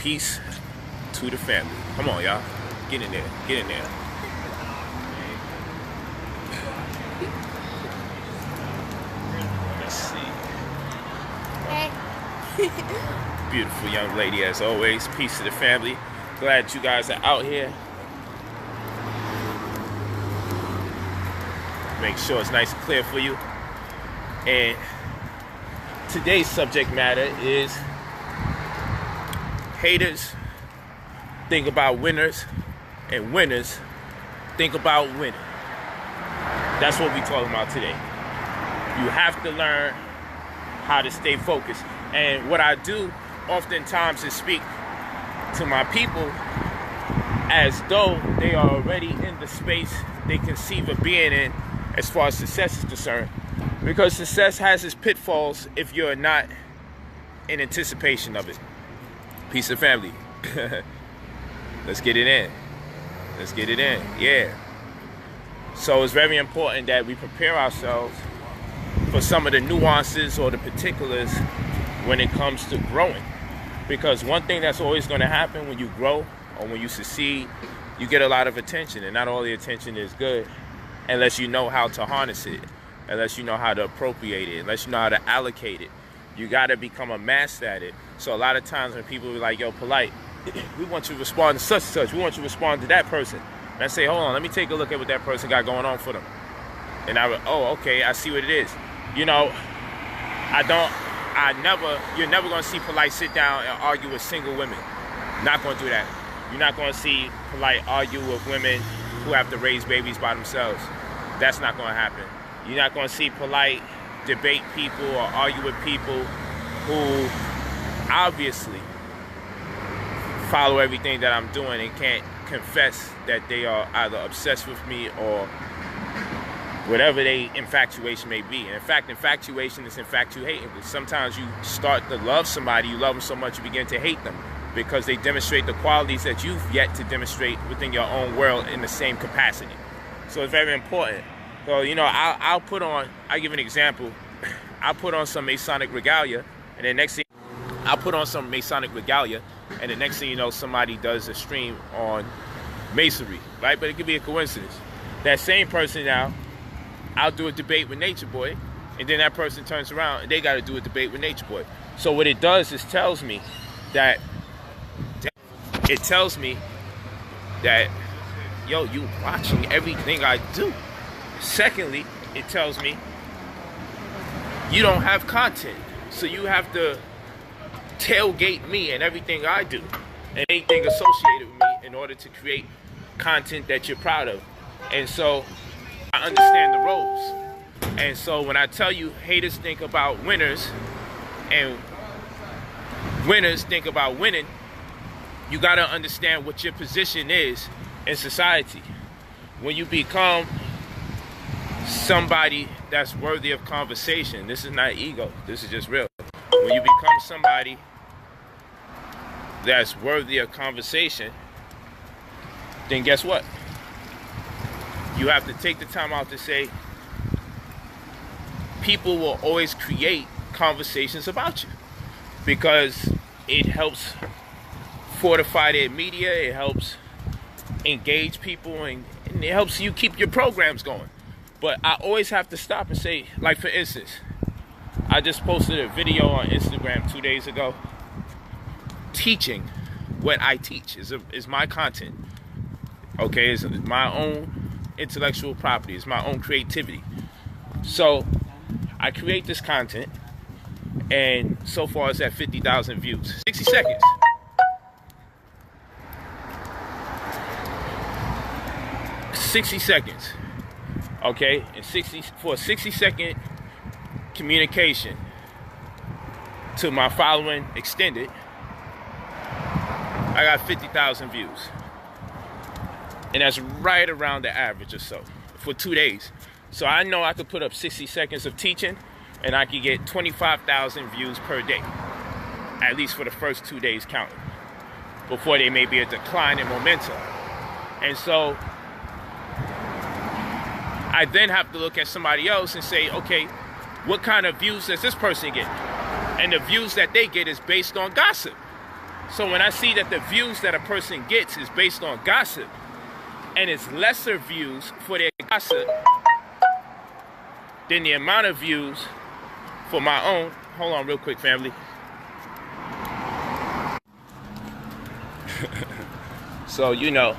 Peace to the family. Come on, y'all. Get in there. Get in there. Let's see. Beautiful young lady as always. Peace to the family. Glad you guys are out here. Make sure it's nice and clear for you. And today's subject matter is haters think about winners and winners think about winning. That's what we're talking about today. You have to learn how to stay focused. And what I do oftentimes is speak to my people as though they are already in the space they conceive of being in as far as success is concerned. Because success has its pitfalls if you're not in anticipation of it. Peace of family. Let's get it in. Let's get it in. Yeah. So it's very important that we prepare ourselves for some of the nuances or the particulars when it comes to growing. Because one thing that's always going to happen when you grow or when you succeed, you get a lot of attention. And not all the attention is good unless you know how to harness it, unless you know how to appropriate it, unless you know how to allocate it. You got to become a master at it. So a lot of times when people be like, yo, Polight, we want you to respond to such and such. We want you to respond to that person. And I say, hold on, let me take a look at what that person got going on for them. And oh, okay, I see what it is. You know, you're never going to see Polight sit down and argue with single women. Not going to do that. You're not going to see Polight argue with women who have to raise babies by themselves. That's not going to happen. You're not going to see Polight debate people or argue with people who obviously follow everything that I'm doing and can't confess that they are either obsessed with me or whatever their infatuation may be. And in fact, infatuation is infatuating. Sometimes you start to love somebody, you love them so much you begin to hate them because they demonstrate the qualities that you've yet to demonstrate within your own world in the same capacity. So it's very important. So, you know, I'll give an example. I'll put on some Masonic regalia, and the next thing, and the next thing you know, somebody does a stream on masonry, right? But it could be a coincidence. That same person now, I'll do a debate with Nature Boy, and then that person turns around and they got to do a debate with Nature Boy. So what it does is tells me that, yo, you watching everything I do. Secondly, it tells me you don't have content, so you have to tailgate me and everything I do and anything associated with me in order to create content that you're proud of. And so I understand the roles. And so when I tell you haters think about winners and winners think about winning, you got to understand what your position is in society. When you become somebody that's worthy of conversation, this is not ego, this is just real. When you become somebody that's worthy of conversation, then guess what? You have to take the time out to say, people will always create conversations about you because it helps fortify their media, it helps engage people, and it helps you keep your programs going. But I always have to stop and say, like for instance, I just posted a video on Instagram 2 days ago teaching what I teach. Is my content. Okay, it's my own intellectual property. It's my own creativity. So I create this content, and so far it's at 50,000 views. 60 seconds. Okay, and for a 60-second communication to my following extended, I got 50,000 views. And that's right around the average or so for 2 days. So I know I could put up 60 seconds of teaching and I could get 25,000 views per day, at least for the first 2 days counting, before there may be a decline in momentum. And so I then have to look at somebody else and say, okay, what kind of views does this person get? And the views that they get is based on gossip. So when I see that the views that a person gets is based on gossip, and it's lesser views for their gossip than the amount of views for my own. Hold on real quick, family. So, you know,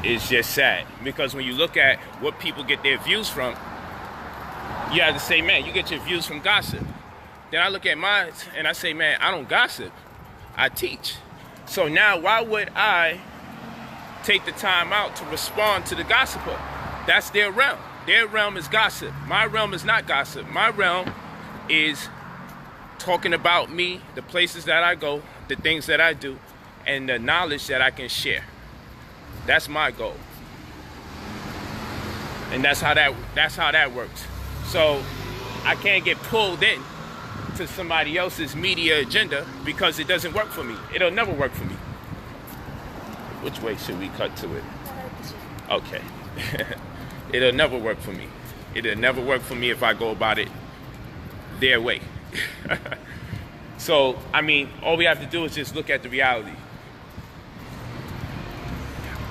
it's just sad. Because when you look at what people get their views from, you have to say, man, you get your views from gossip. Then I look at mine and I say, man, I don't gossip, I teach. So now why would I take the time out to respond to the gossiper? That's their realm. Their realm is gossip. My realm is not gossip. My realm is talking about me, the places that I go, the things that I do, and the knowledge that I can share. That's my goal. And that's how that works. So I can't get pulled in to somebody else's media agenda because it doesn't work for me. It'll never work for me. Which way should we cut to it? Okay. It'll never work for me. It'll never work for me if I go about it their way. So, I mean, all we have to do is just look at the reality.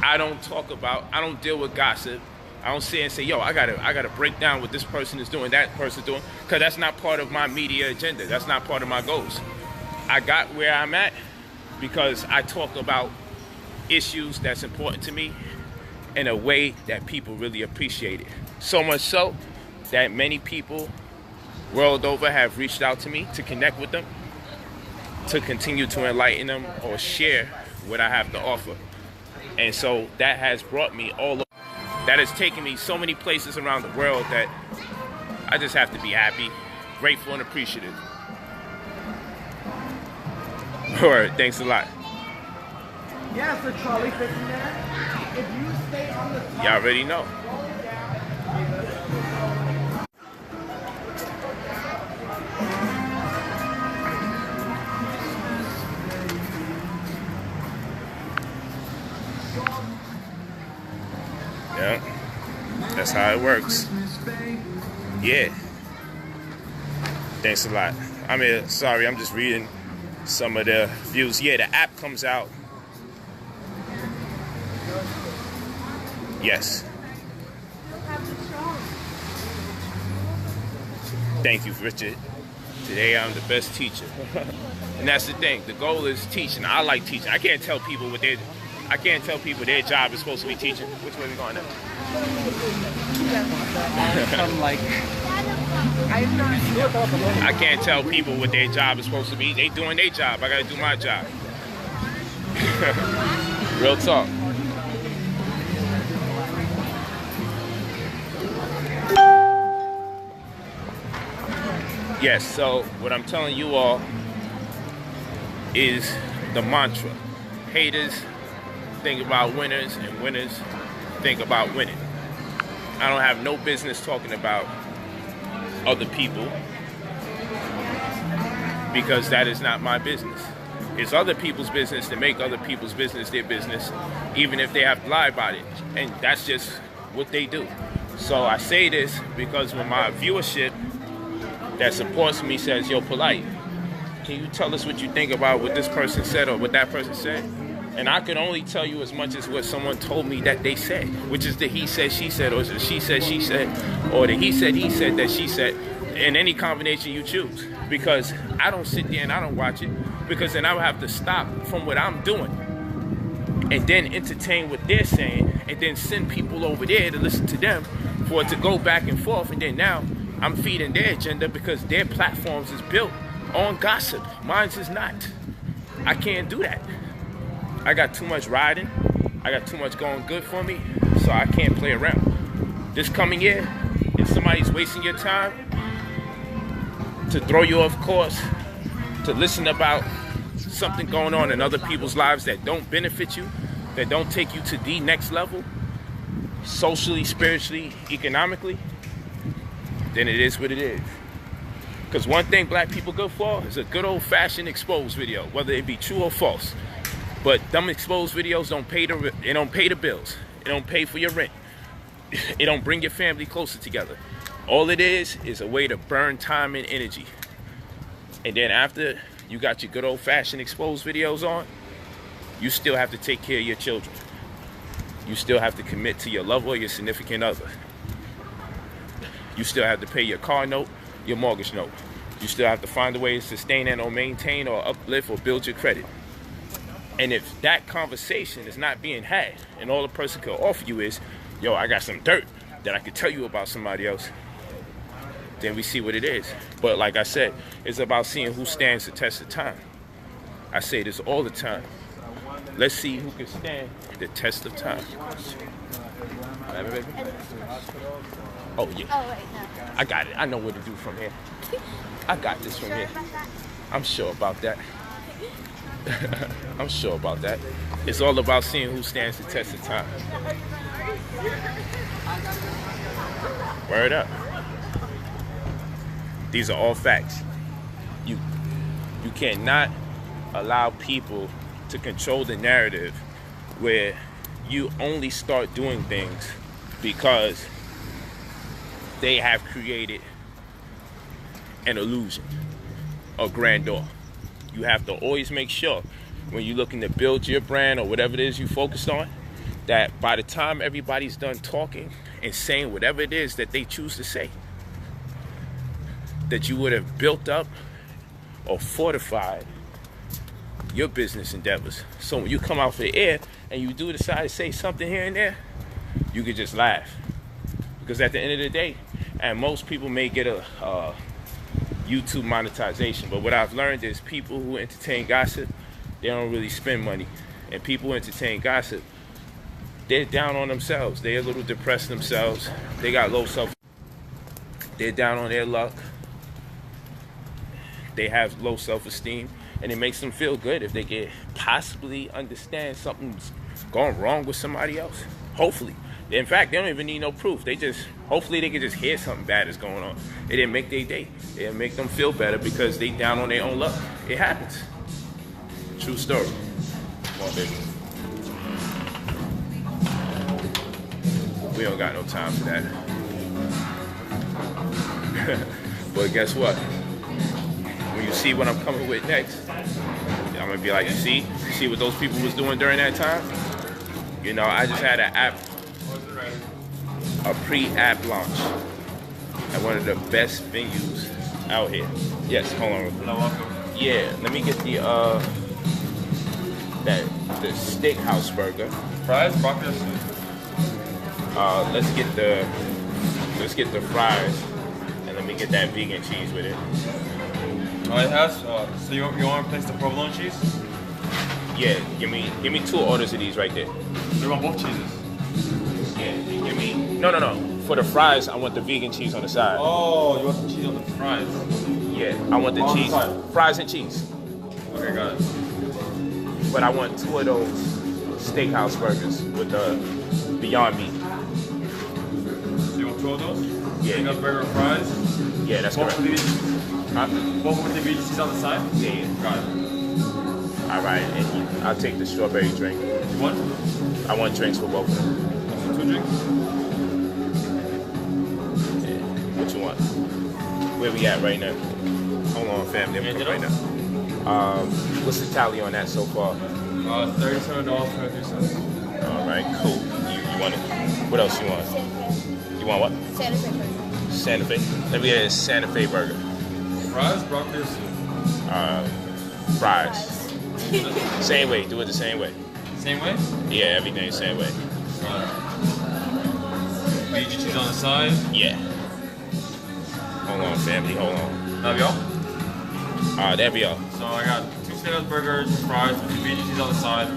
I don't deal with gossip. I don't sit and say, yo, I gotta break down what this person is doing, that person's doing, because that's not part of my media agenda. That's not part of my goals. I got where I'm at because I talk about issues that's important to me in a way that people really appreciate it. So much so that many people world over have reached out to me to connect with them, to continue to enlighten them or share what I have to offer. And so that has brought me all over. That has taken me so many places around the world that I just have to be happy, grateful, and appreciative. All right, thanks a lot. Yeah, so Charlie fixing that. If you stay on the top, y'all already know. Yeah, that's how it works. Yeah. Thanks a lot. I mean, sorry, I'm just reading some of the views. Yeah, the app comes out. Yes. Thank you, Richard. Today I'm the best teacher. And that's the thing. The goal is teaching. I like teaching. I can't tell people their job is supposed to be teaching. Which way are we going now? I can't tell people what their job is supposed to be. They doing their job. I gotta do my job. Real talk. Yes, so what I'm telling you all is the mantra. Haters think about winners, and winners think about winning. I don't have no business talking about other people because that is not my business. It's other people's business to make other people's business their business, even if they have to lie about it. And that's just what they do. So I say this because when my viewership that supports me says, yo, Polight, can you tell us what you think about what this person said or what that person said? And I can only tell you as much as what someone told me that they said, which is the he said, she said, or the she said, or the he said, that she said, in any combination you choose. Because I don't sit there and I don't watch it, because then I would have to stop from what I'm doing and then entertain what they're saying and then send people over there to listen to them for it to go back and forth. And then now I'm feeding their agenda because their platforms is built on gossip. Mine's is not. I can't do that. I got too much riding. I got too much going good for me, so I can't play around. This coming year, if somebody's wasting your time to throw you off course, to listen about something going on in other people's lives that don't benefit you, that don't take you to the next level, socially, spiritually, economically, then it is what it is. Because one thing black people go for is a good old-fashioned exposed video, whether it be true or false. But them exposed videos don't pay the bills. It don't pay for your rent. It don't bring your family closer together. All it is a way to burn time and energy. And then after you got your good old-fashioned exposed videos on, you still have to take care of your children. You still have to commit to your lover or your significant other. You still have to pay your car note, your mortgage note. You still have to find a way to sustain and or maintain or uplift or build your credit. And if that conversation is not being had and all the person can offer you is, yo, I got some dirt that I could tell you about somebody else, then we see what it is. But like I said, it's about seeing who stands the test of time. I say this all the time. Let's see who can stand the test of time. Oh, yeah. Oh, wait, no. I got it. I know what to do from here. I got this from here. I'm sure about that. I'm sure about that. It's all about seeing who stands the test of time. Word up. These are all facts. You cannot allow people to control the narrative where you only start doing things because they have created an illusion of grandeur. You have to always make sure when you're looking to build your brand or whatever it is you focus on, that by the time everybody's done talking and saying whatever it is that they choose to say, that you would have built up or fortified your business endeavors. So when you come out for the air and you do decide to say something here and there, you could just laugh. Because at the end of the day, and most people may get a YouTube monetization, but what I've learned is people who entertain gossip, they don't really spend money. And people who entertain gossip, they're down on themselves. They're a little depressed themselves. They got low self. They're down on their luck. They have low self-esteem, and it makes them feel good if they can possibly understand something's going wrong with somebody else. Hopefully. In fact, they don't even need no proof. Hopefully they can just hear something bad is going on. It didn't make their day. It didn't make them feel better because they down on their own luck. It happens. True story. Come on, baby. We don't got no time for that. But guess what? When you see what I'm coming with next, I'm gonna be like, you see what those people was doing during that time? You know, I just had an app, a pre-app launch at one of the best venues out here. Yes, hold on real quick. Yeah, let me get the steakhouse burger. Fries, broccoli. Let's get the fries, and let me get that vegan cheese with it. Oh, it has. So you want to replace the provolone cheese? Yeah, give me 2 orders of these right there. You want both cheeses? Yeah, give me. No. For the fries, I want the vegan cheese on the side. Oh, you want the cheese on the fries? Yeah, I want the On the cheese, side. fries and cheese. Okay, got it. But I want 2 of those steakhouse burgers with the Beyond Meat. So you want 2 of those? Yeah. You got burger and fries? Yeah, that's Both correct. with the Huh? both with the vegan cheese on the side? Yeah. Got it. All right, and I'll take the strawberry drink. You want? I want drinks for both of them. Also 2 drinks? Yeah. What you want? Where we at right now? Hold on, family. I'm Anything right now. What's the tally on that so far? $37.23. All right, cool. You want it? What else you want? You want what? Santa Fe burger. Santa Fe. Let me get a Santa Fe burger. Fries, broccoli, or soup? Fries. Same way. Do it the same way. Same way? Yeah, everything same way. Got it. Vegan cheese on the side. Yeah. Hold on, family. Hold on. That'll be all? There we are. So I got 2 steakhouse burgers with fries with vegan cheese on the side,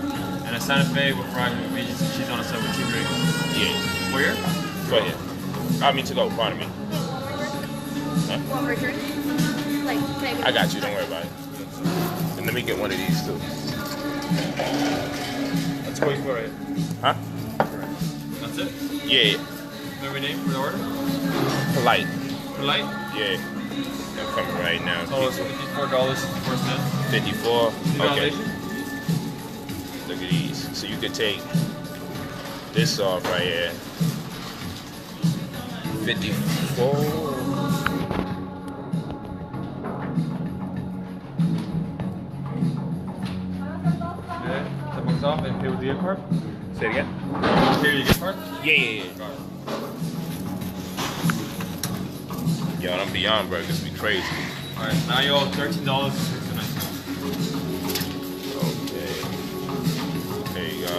and a Santa Fe with fries with vegan cheese on the side with 2 drinks. Yeah. Where? Go ahead. I mean to go. Pardon me. Huh? Want more drink? Like, can I got you. Don't worry about it. And let me get one of these too. That's what you for it. Huh? That's it? Yeah. Remember your name for the order? Polight. Polight? Yeah. I'm coming right now. So it's $54.64. 54. Okay. Evaluation? Look at these. So you could take this off right here. 54. pay with the gift card? Say it again. Pay with the gift card? Yeah. Yo, them Beyond Burgers be crazy. Alright, now you owe $13.69. Okay. There you go.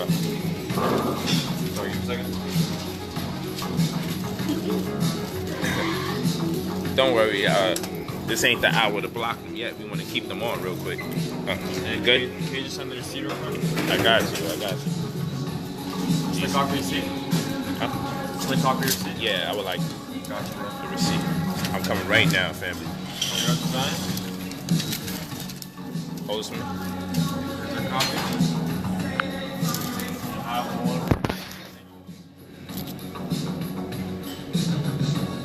Sorry, give me a second. Don't worry, this ain't the hour to block them yet. We want to keep them on real quick. And Good? Can you just send the receipt real quick? I got you. Slick copy receipt? Huh? Slick copy receipt? Yeah, I would like Gotcha, bro. the receipt. I'm coming right now, family. You got the sign? Hold this one. Here's your copy. I have one.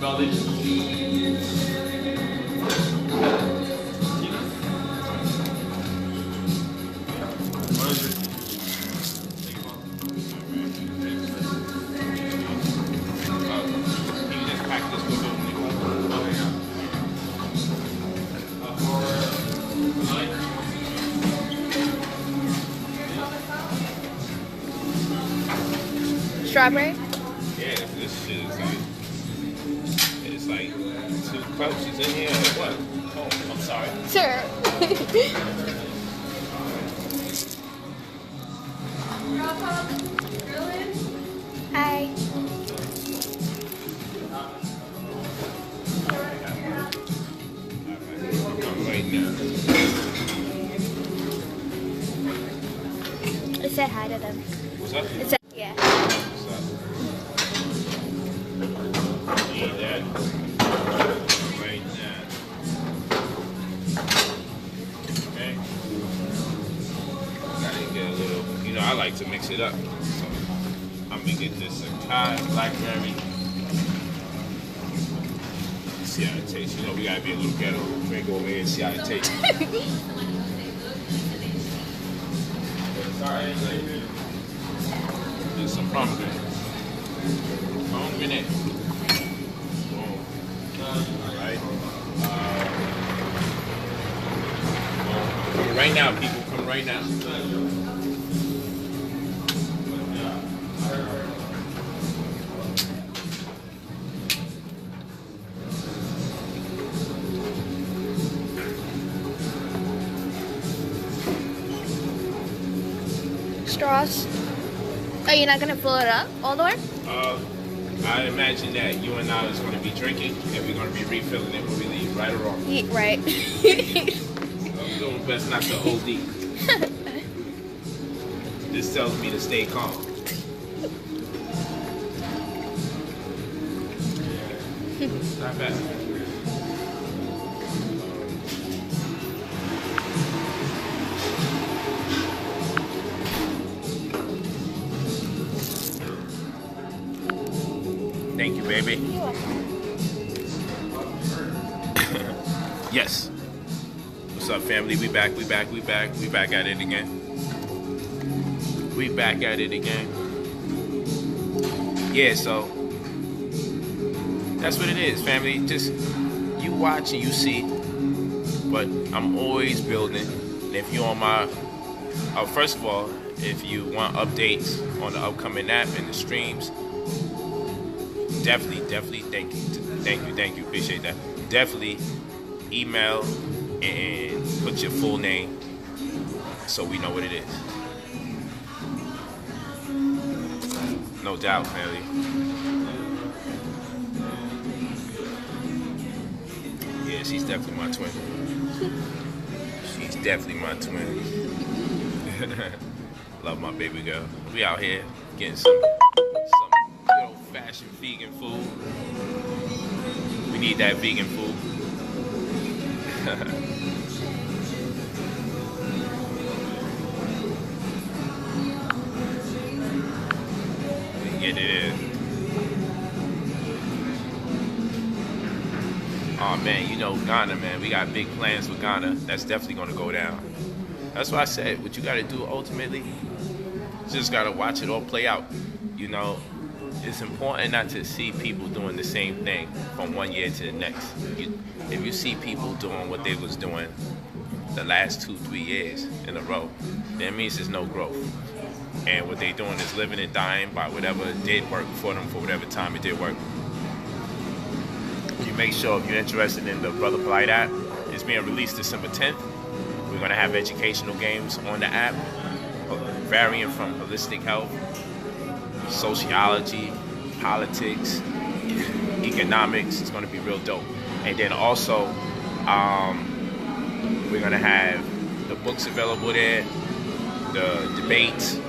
Validation. What is it? Can you just pack this with me? Strawberry? Yeah, this shit is like, it's like 2 cups is in here or what? Oh, I'm sorry. Sure. Hi. I'm right now. It said hi to them. What's up? It said, yeah. What's up? Need that. Right now. Okay. Gotta get a little, you know, I like to mix it up. So I'm gonna get this Thai blackberry. See how it tastes. You know, we gotta be a little ghetto. Drink over here and see how it tastes. There's some pomegranate. Pomegranate. Boom. Alright. Come right now, people. Come right now. Straws. Are you not gonna fill it up all the way? I imagine that you and I is going to be drinking and we're going to be refilling it when we leave, right or wrong? Yeah, right. I'm doing best not to OD. This tells me to stay calm. Not bad. Thank you, baby. Yes. What's up, family? We back at it again. We back at it again. Yeah, so that's what it is, family. Just you watch and you see. But I'm always building. And if you're on my first of all, if you want updates on the upcoming app and the streams, definitely thank you, appreciate that. Definitely email and put your full name so we know what it is. No doubt, family. Yeah, she's definitely my twin. She's definitely my twin. Love my baby girl. We out here getting some good old-fashioned vegan food. We need that vegan food. Get it in. Oh man, you know Ghana, man. We got big plans for Ghana. That's definitely gonna go down. That's why I said what you gotta do ultimately. Just gotta watch it all play out. You know, it's important not to see people doing the same thing from one year to the next. If you see people doing what they was doing the last 2-3 years in a row, then it means there's no growth. And what they're doing is living and dying by whatever did work for them for whatever time it did work. You make sure if you're interested in the Brother Polight app, it's being released December 10th. We're going to have educational games on the app, varying from holistic health, sociology, politics, economics. It's going to be real dope. And then also, we're going to have the books available there, the debates,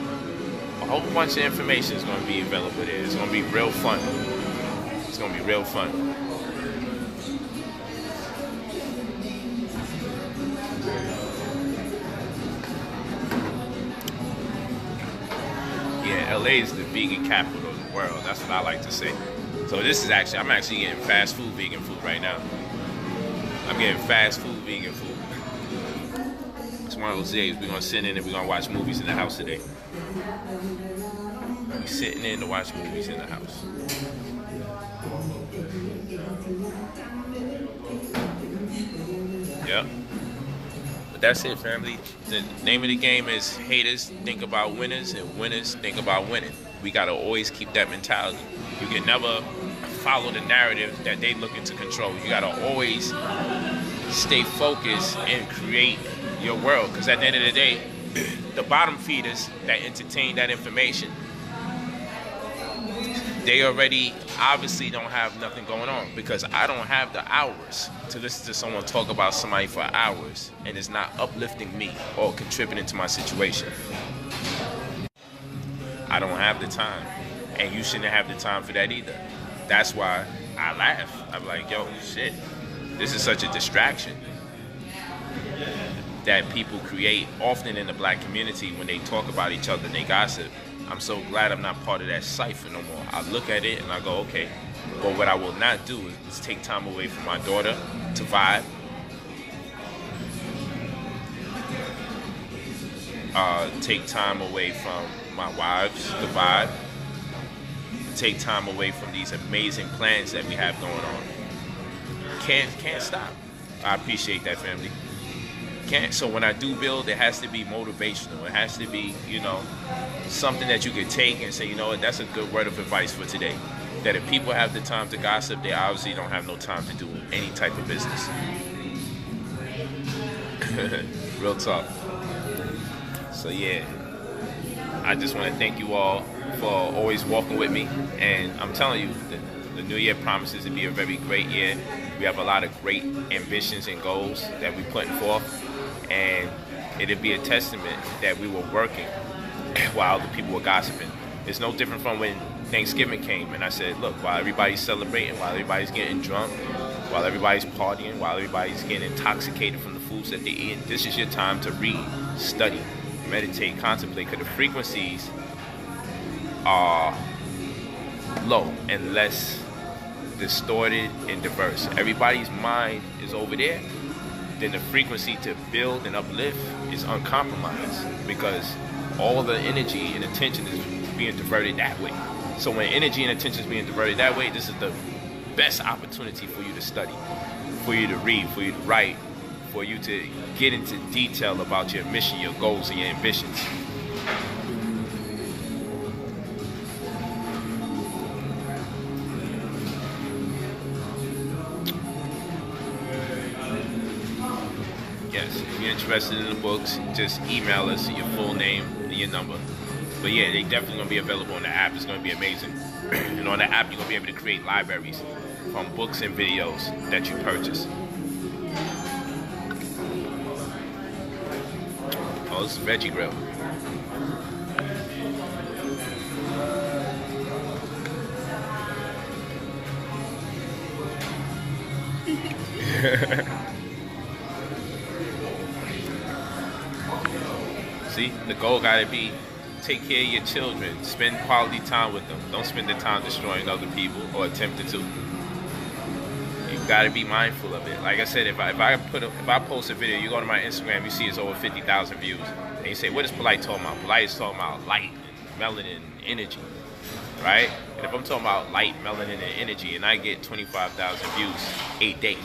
a whole bunch of information is going to be available there. It's going to be real fun. It's going to be real fun. Yeah, LA is the vegan capital of the world. That's what I like to say. So this is actually, I'm actually getting fast food vegan food right now. I'm getting fast food vegan food. It's one of those days we're going to sit in and we're going to watch movies in the house today. We're sitting in to watch movies in the house. Yep. But that's it, family. The name of the game is haters think about winners and winners think about winning. We got to always keep that mentality. You can never follow the narrative that they looking to control. You got to always stay focused and create your world. Because at the end of the day, the bottom feeders that entertain that information, they already obviously don't have nothing going on, because I don't have the hours to listen to someone talk about somebody for hours and it's not uplifting me or contributing to my situation. I don't have the time, and you shouldn't have the time for that either. That's why I laugh. I'm like, yo, shit, this is such a distraction that people create often in the black community when they talk about each other and they gossip. I'm so glad I'm not part of that cipher no more. I look at it and I go, okay, but what I will not do is take time away from my daughter to vibe. Take time away from my wives to vibe. Take time away from these amazing plans that we have going on. Can't stop. I appreciate that, family. Can't. So when I do build, it has to be motivational. It has to be, you know, something that you could take and say, you know what, that's a good word of advice for today. That if people have the time to gossip, they obviously don't have no time to do any type of business. Real talk. So yeah, I just want to thank you all for always walking with me. And I'm telling you, the new year promises to be a very great year. We have a lot of great ambitions and goals that we're putting forth. And it'd be a testament that we were working while the people were gossiping. It's no different from when Thanksgiving came and I said, look, while everybody's celebrating, while everybody's getting drunk, while everybody's partying, while everybody's getting intoxicated from the foods that they eat, this is your time to read, study, meditate, contemplate, because the frequencies are low and less distorted and diverse. Everybody's mind is over there. Then the frequency to build and uplift is uncompromised, because all the energy and attention is being diverted that way. So when energy and attention is being diverted that way, this is the best opportunity for you to study, for you to read, for you to write, for you to get into detail about your mission, your goals, and your ambitions. Yes, if you're interested in the books, just email us your full name and your number. But yeah, they definitely going to be available on the app. It's going to be amazing. And on the app, you're going to be able to create libraries from books and videos that you purchase. Oh, this is Veggie Grill. See, the goal gotta be take care of your children, spend quality time with them. Don't spend the time destroying other people or attempting to. You gotta be mindful of it. Like I said, if I post a video, you go to my Instagram, you see it's over 50,000 views, and you say, what is Polight talking about? Polight is talking about light, and melanin, and energy, right? And if I'm talking about light, melanin, and energy, and I get 25,000 views a day,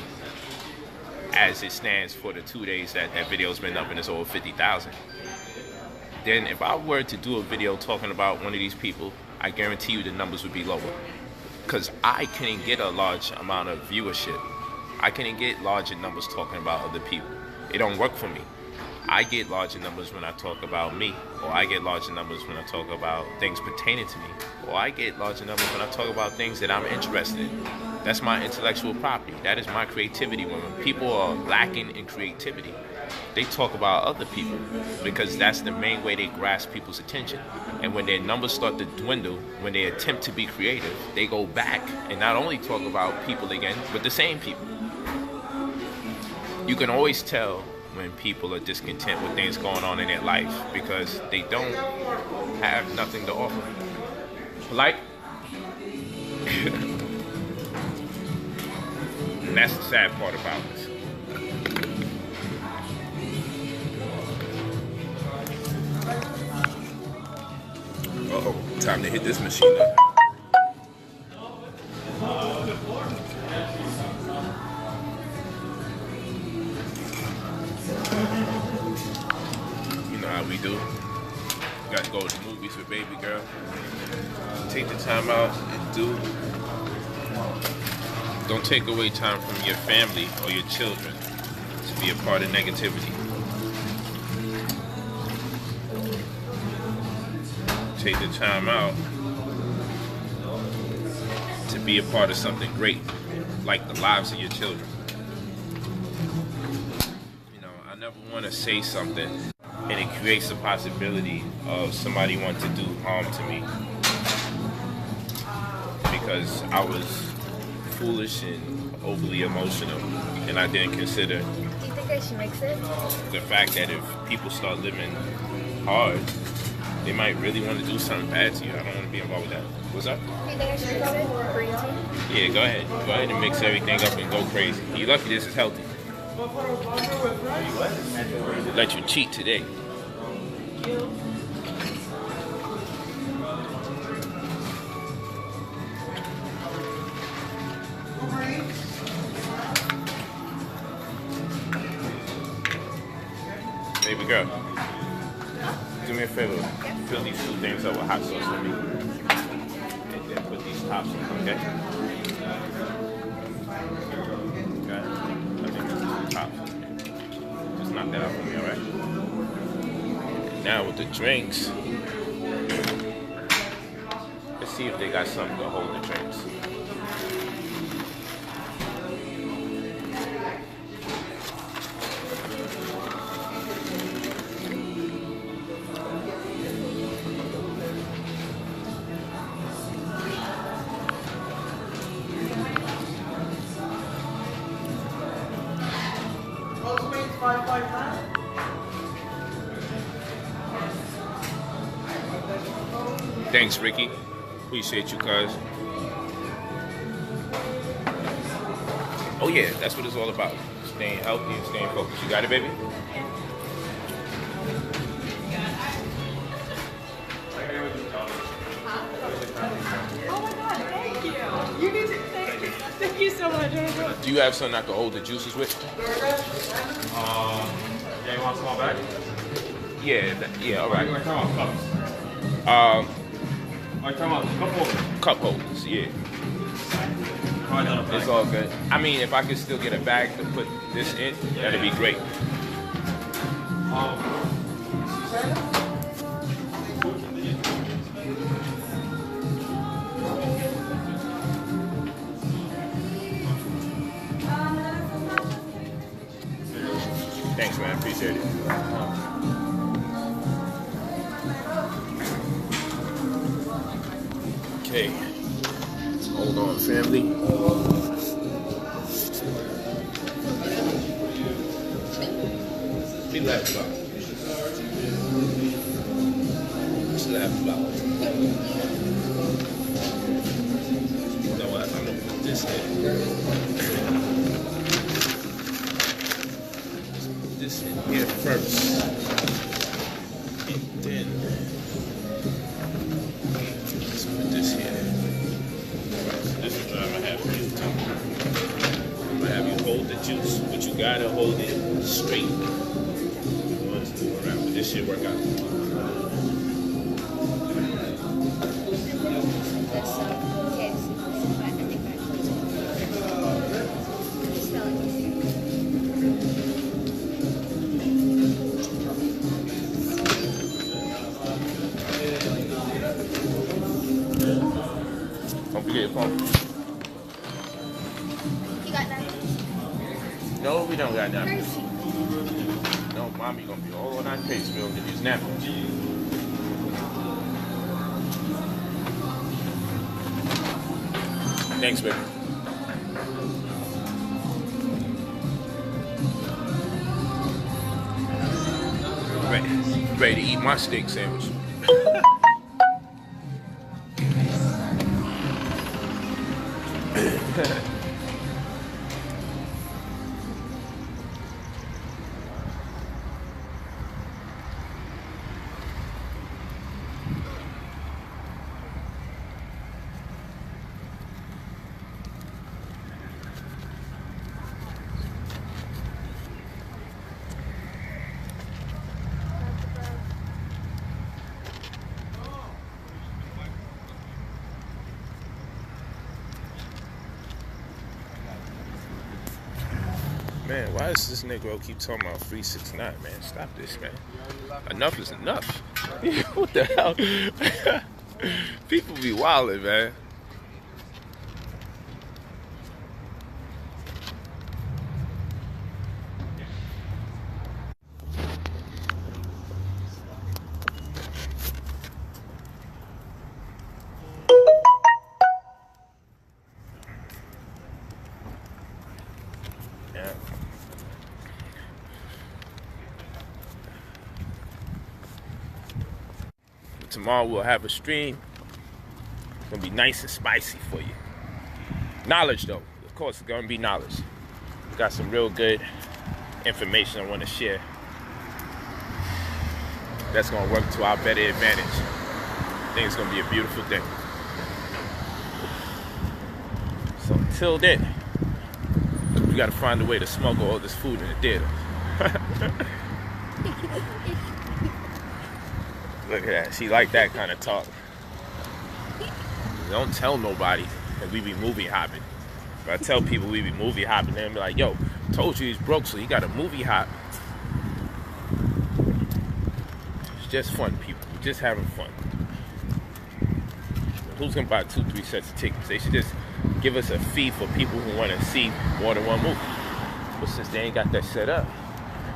as it stands for the 2 days that that video's been up and it's over 50,000. then if I were to do a video talking about one of these people, I guarantee you the numbers would be lower. Because I couldn't get a large amount of viewership. I couldn't get larger numbers talking about other people. It don't work for me. I get larger numbers when I talk about me, or I get larger numbers when I talk about things pertaining to me, or I get larger numbers when I talk about things that I'm interested in. That's my intellectual property. That is my creativity. When people are lacking in creativity, they talk about other people because that's the main way they grasp people's attention. And when their numbers start to dwindle, when they attempt to be creative, they go back and not only talk about people again, but the same people. You can always tell when people are discontent with things going on in their life because they don't have nothing to offer. Polight. And that's the sad part about this. Uh-oh, time to hit this machine up. You know how we do. Got to go to the movies with baby girl. Take the time out and do. Don't take away time from your family or your children to be a part of negativity. Take the time out to be a part of something great, like the lives of your children. You know, I never want to say something and it creates the possibility of somebody wanting to do harm to me because I was foolish and overly emotional, and I didn't consider Do you think I should mix it? the fact that if people start living hard, they might really want to do something bad to you. I don't want to be involved with that. What's up? Do you think I should mix it? Crazy? Yeah, go ahead. Go ahead and mix everything up and go crazy. You're lucky this is healthy. Let you cheat today. Baby girl, do me a favor. Fill these two things up with hot sauce for me. And then put these tops on, okay? Okay? I think that's the tops. Just knock that out for me, alright? Now with the drinks, let's see if they got something to hold the drinks. Thanks, Ricky. Appreciate you, cuz. Oh yeah, that's what it's all about. Staying healthy and staying focused. You got it, baby? Oh my God, thank you. You need to thank you so much. Do you have something I can hold the juices with? Yeah, you want a small bag? Yeah, all right. We're talking about cups. We're talking about cup holders. Cup holders, yeah. It's all good. I mean, if I could still get a bag to put this in, that'd be great. Thanks, man. Appreciate it. Okay. Hold on, family. Be laughed about. Just laugh about. You know what? I'm gonna put this in. This in here first, and then let's put this here. So this is what I'm gonna have for you too. I'm gonna have you hold the juice, but you gotta hold it straight. 1, move around, but this should work out. Don't forget your phone. You got that? No, we don't got that. No, mommy gonna be all on our case. We don't get these napkins. Thanks, baby. Ready to eat my steak sandwich. Man, why does this Negro keep talking about 369, man? Stop this, man. Enough is enough. What the hell? People be wildin', man. Yeah. Tomorrow we'll have a stream. It's gonna be nice and spicy for you. Knowledge though, of course it's gonna be knowledge. Got some real good information I want to share. That's gonna work to our better advantage. I think it's gonna be a beautiful day. So until then, we gotta find a way to smuggle all this food in the theater. Look at that. She like that kind of talk. Don't tell nobody that we be movie hopping. If I tell people we be movie hopping, they'll be like, yo, told you he's broke, so he got a movie hop. It's just fun, people. We're just having fun. Who's going to buy 2-3 sets of tickets? They should just give us a fee for people who want to see more than one movie. But since they ain't got that set up,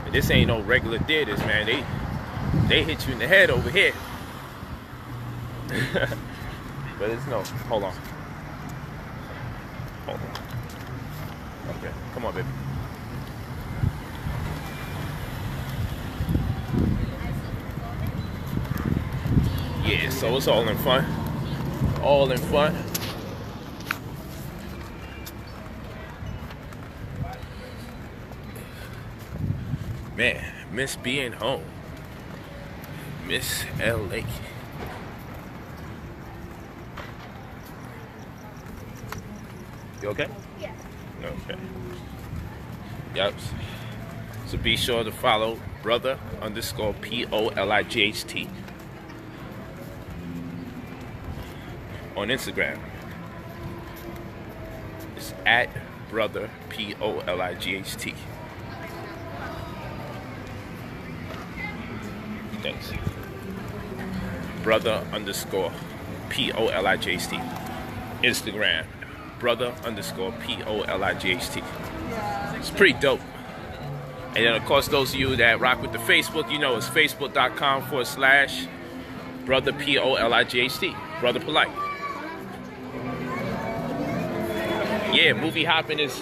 and this ain't no regular theaters, man. They hit you in the head over here. But it's no. Hold on. Hold on. Okay. Come on, baby. Yeah, so it's all in fun. All in fun. Man, miss being home. Miss LA. You okay? Yeah. Okay. Yep. So be sure to follow brother_POLIGHT on Instagram. It's at brother_POLIGHT. Thanks. brother_POLIGHT. Instagram, brother_POLIGHT. It's pretty dope. And then, of course, those of you that rock with the Facebook, you know it's facebook.com/brother_POLIGHT. Brother Polight. Yeah, movie hopping is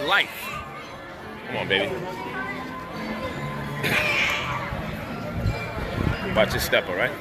life. Come on, baby. Watch your step, all right?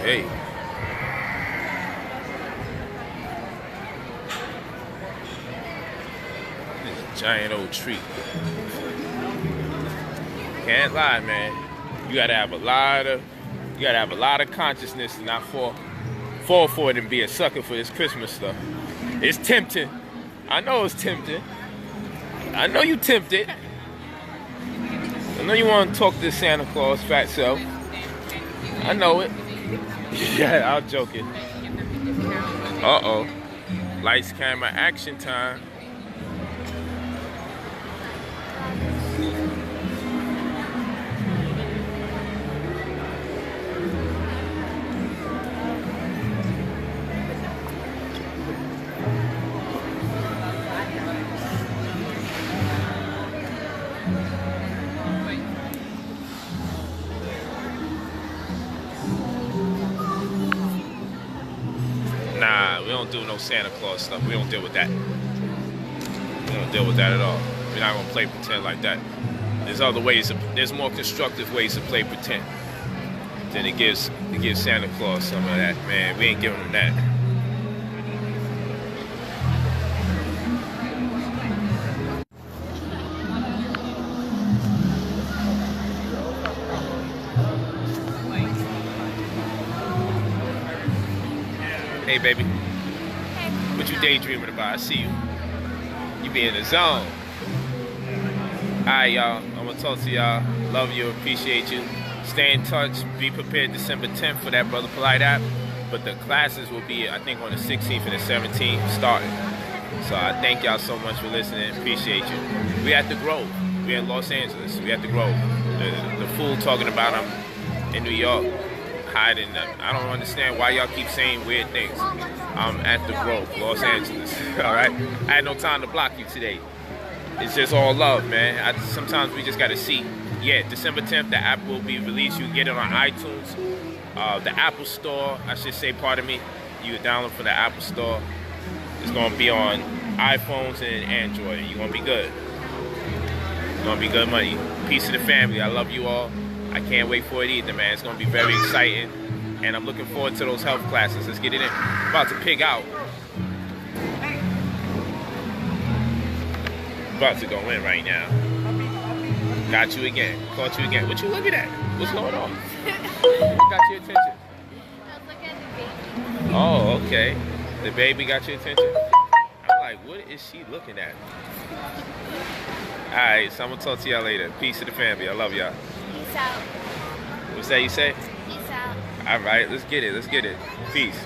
Hey. This giant old tree. Can't lie, man. You gotta have a lot of consciousness to not fall for it and be a sucker for this Christmas stuff. It's tempting. I know it's tempting. I know you tempted. I know you want to talk to Santa Claus, fat self. I know it. Yeah, I'm joking. Uh-oh. Lights, camera, action time. Nah, we don't do no Santa Claus stuff. We don't deal with that. We don't deal with that at all. We're not gonna play pretend like that. There's other ways. There's more constructive ways to play pretend than to give Santa Claus some of that. Man, we ain't giving him that. Hey, baby. Hey. What you daydreaming about? I see you. You be in the zone. Alright, y'all. I'm gonna talk to y'all. Love you. Appreciate you. Stay in touch. Be prepared December 10th for that Brother Polight app. But the classes will be, I think, on the 16th and the 17th starting. So I thank y'all so much for listening. Appreciate you. We at the Grove. We in Los Angeles. We at the Grove. The fool talking about I'm in New York. Hiding them. I don't understand why y'all keep saying weird things. I'm at the Grove, Los Angeles. All right. I had no time to block you today. It's just all love, man. Sometimes we just gotta see. Yeah, December 10th, the app will be released. You can get it on iTunes, the Apple Store. I should say, pardon me. You can download from the Apple Store. It's gonna be on iPhones and Android. You're gonna be good. It's gonna be good money. Peace to the family. I love you all. I can't wait for it either, man. It's gonna be very exciting, and I'm looking forward to those health classes. Let's get it in. I'm about to pig out. About to go in right now. Got you again. Caught you again. What you looking at? What's going on? What got your attention? I was looking at the baby. Oh, okay. The baby got your attention? I'm like, what is she looking at? Alright, so I'm gonna talk to y'all later. Peace to the family. I love y'all. Peace out. What's that you say? Peace out. Alright, let's get it. Let's get it. Peace.